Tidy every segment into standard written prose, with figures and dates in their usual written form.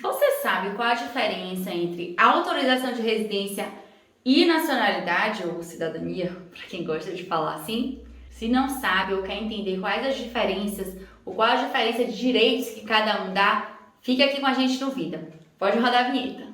Você sabe qual a diferença entre autorização de residência e nacionalidade ou cidadania, para quem gosta de falar assim? Se não sabe ou quer entender quais as diferenças ou qual a diferença de direitos que cada um dá, fica aqui com a gente no Vida. Pode rodar a vinheta.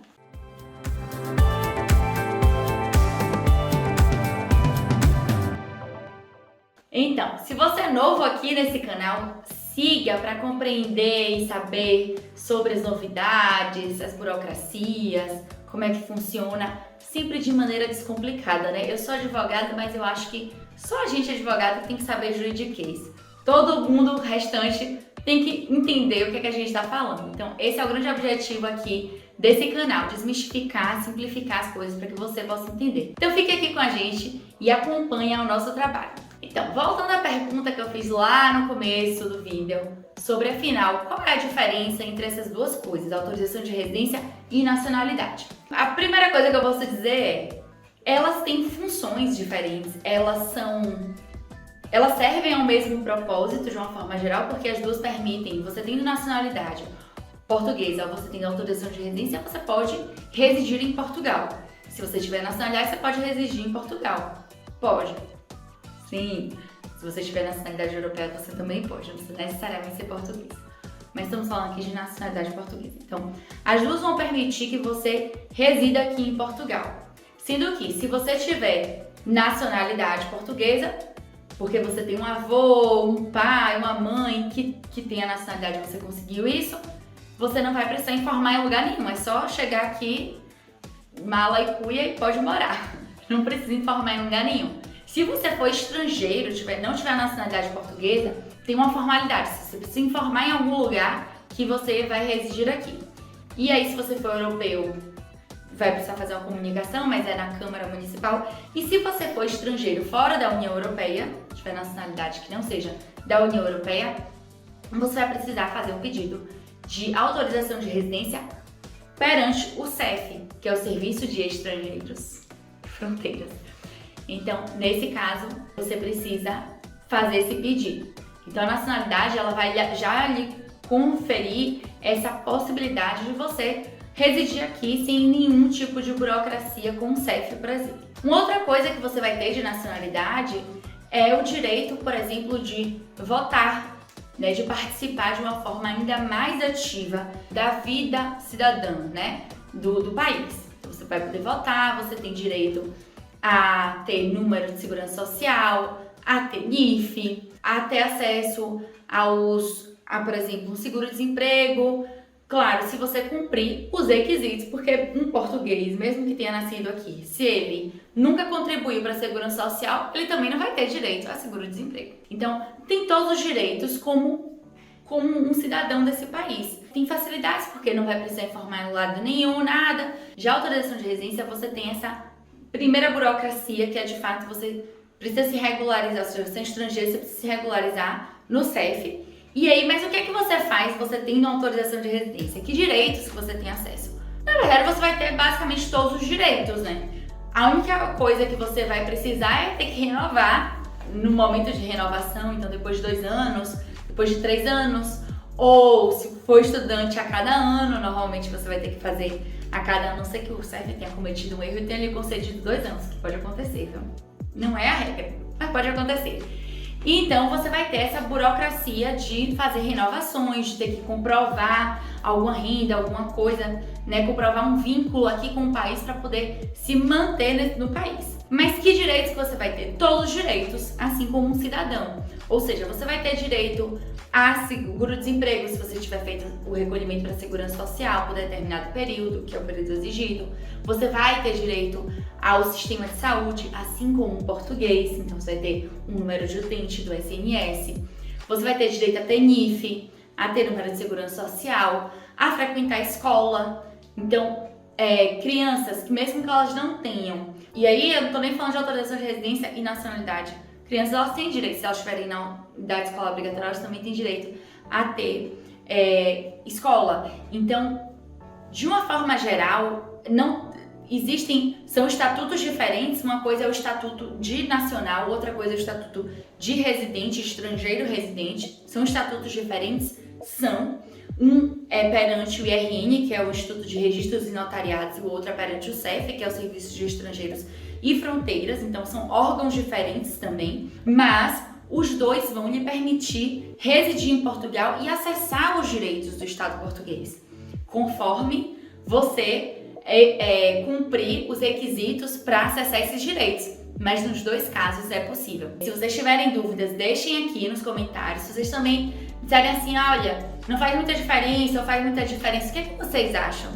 Então, se você é novo aqui nesse canal, siga para compreender e saber sobre as novidades, as burocracias, como é que funciona, sempre de maneira descomplicada, né? Eu sou advogada, mas eu acho que só a gente advogado tem que saber juridiquês. Todo mundo restante tem que entender o que é que a gente está falando. Então, esse é o grande objetivo aqui desse canal, desmistificar, simplificar as coisas para que você possa entender. Então, fique aqui com a gente e acompanhe o nosso trabalho. Então, voltando à pergunta que eu fiz lá no começo do vídeo, sobre afinal, qual é a diferença entre essas duas coisas, autorização de residência e nacionalidade? A primeira coisa que eu posso dizer é, elas têm funções diferentes, elas servem ao mesmo propósito de uma forma geral, porque as duas permitem, você tendo nacionalidade portuguesa, você tendo autorização de residência, você pode residir em Portugal. Se você tiver nacionalidade, você pode residir em Portugal. Pode. Sim, se você tiver nacionalidade europeia, você também pode, não precisa necessariamente ser português. Mas estamos falando aqui de nacionalidade portuguesa. Então, as duas vão permitir que você resida aqui em Portugal. Sendo que, se você tiver nacionalidade portuguesa, porque você tem um avô, um pai, uma mãe que tem a nacionalidade e você conseguiu isso, você não vai precisar informar em lugar nenhum. É só chegar aqui, mala e cuia e pode morar. Não precisa informar em lugar nenhum. Se você for estrangeiro, não tiver nacionalidade portuguesa, tem uma formalidade. Você precisa informar em algum lugar que você vai residir aqui. E aí, se você for europeu, vai precisar fazer uma comunicação, mas é na Câmara Municipal. E se você for estrangeiro fora da União Europeia, tiver nacionalidade que não seja da União Europeia, você vai precisar fazer um pedido de autorização de residência perante o SEF, que é o Serviço de Estrangeiros e Fronteiras. Então, nesse caso, você precisa fazer esse pedido. Então, a nacionalidade, ela vai já lhe conferir essa possibilidade de você residir aqui sem nenhum tipo de burocracia com o CEF, por exemplo. Uma outra coisa que você vai ter de nacionalidade é o direito, por exemplo, de votar, né, de participar de uma forma ainda mais ativa da vida cidadã, né, do país. Então, você vai poder votar, você tem direito a ter número de segurança social, a ter NIF, a ter acesso por exemplo, um seguro-desemprego. Claro, se você cumprir os requisitos, porque um português, mesmo que tenha nascido aqui, se ele nunca contribuiu para a segurança social, ele também não vai ter direito a seguro-desemprego. Então, tem todos os direitos como um cidadão desse país. Tem facilidades, porque não vai precisar informar em lado nenhum, nada. Já a autorização de residência, você tem essa primeira burocracia, que é de fato você precisa se regularizar, se você é estrangeiro, você precisa se regularizar no CEF. E aí, mas o que é que você faz você tendo uma autorização de residência? Que direitos que você tem acesso? Na verdade, você vai ter basicamente todos os direitos, né? A única coisa que você vai precisar é ter que renovar no momento de renovação, então depois de 2 anos, depois de 3 anos, ou se for estudante a cada ano, normalmente você vai ter que fazer a cada ano, a não ser que o CEF tenha cometido um erro e tenha lhe concedido 2 anos, que pode acontecer, viu? Não é a regra, mas pode acontecer. Então você vai ter essa burocracia de fazer renovações, de ter que comprovar alguma renda, alguma coisa, né? Comprovar um vínculo aqui com o país para poder se manter no país. Mas que direitos que você vai ter? Todos os direitos, assim como um cidadão. Ou seja, você vai ter direito a seguro-desemprego se você tiver feito o recolhimento para a segurança social por determinado período, que é o período exigido. Você vai ter direito ao sistema de saúde, assim como um português, então você vai ter um número de utente do SNS. Você vai ter direito a ter NIF, a ter número de segurança social, a frequentar a escola. Então, crianças que mesmo que elas não tenham, e aí eu não tô nem falando de autorização de residência e nacionalidade, crianças elas têm direito, se elas estiverem na idade escolar obrigatória, elas também têm direito a ter escola. Então, de uma forma geral, são estatutos diferentes, uma coisa é o estatuto de nacional, outra coisa é o estatuto de residente, estrangeiro residente, são estatutos diferentes, Um é perante o IRN, que é o Instituto de Registros e Notariados, e o outro é perante o CEF, que é o Serviço de Estrangeiros e Fronteiras. Então são órgãos diferentes também, mas os dois vão lhe permitir residir em Portugal e acessar os direitos do Estado português, conforme você cumprir os requisitos para acessar esses direitos. Mas nos dois casos é possível. Se vocês tiverem dúvidas, deixem aqui nos comentários. Se vocês também disserem assim, olha, não faz muita diferença ou faz muita diferença, o que vocês acham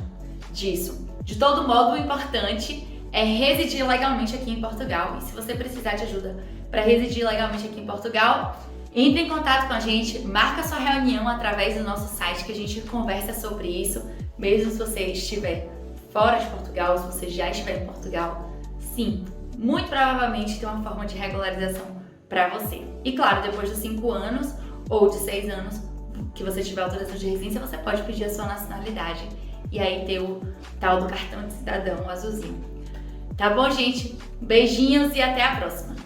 disso? De todo modo, o importante é residir legalmente aqui em Portugal. E se você precisar de ajuda para residir legalmente aqui em Portugal, entre em contato com a gente, marca sua reunião através do nosso site que a gente conversa sobre isso, mesmo se você estiver fora de Portugal, se você já estiver em Portugal. Sim, muito provavelmente tem uma forma de regularização para você. E claro, depois dos 5 anos ou de 6 anos que você tiver autorização de residência, você pode pedir a sua nacionalidade e aí ter o tal do cartão de cidadão azulzinho. Tá bom, gente? Beijinhos e até a próxima!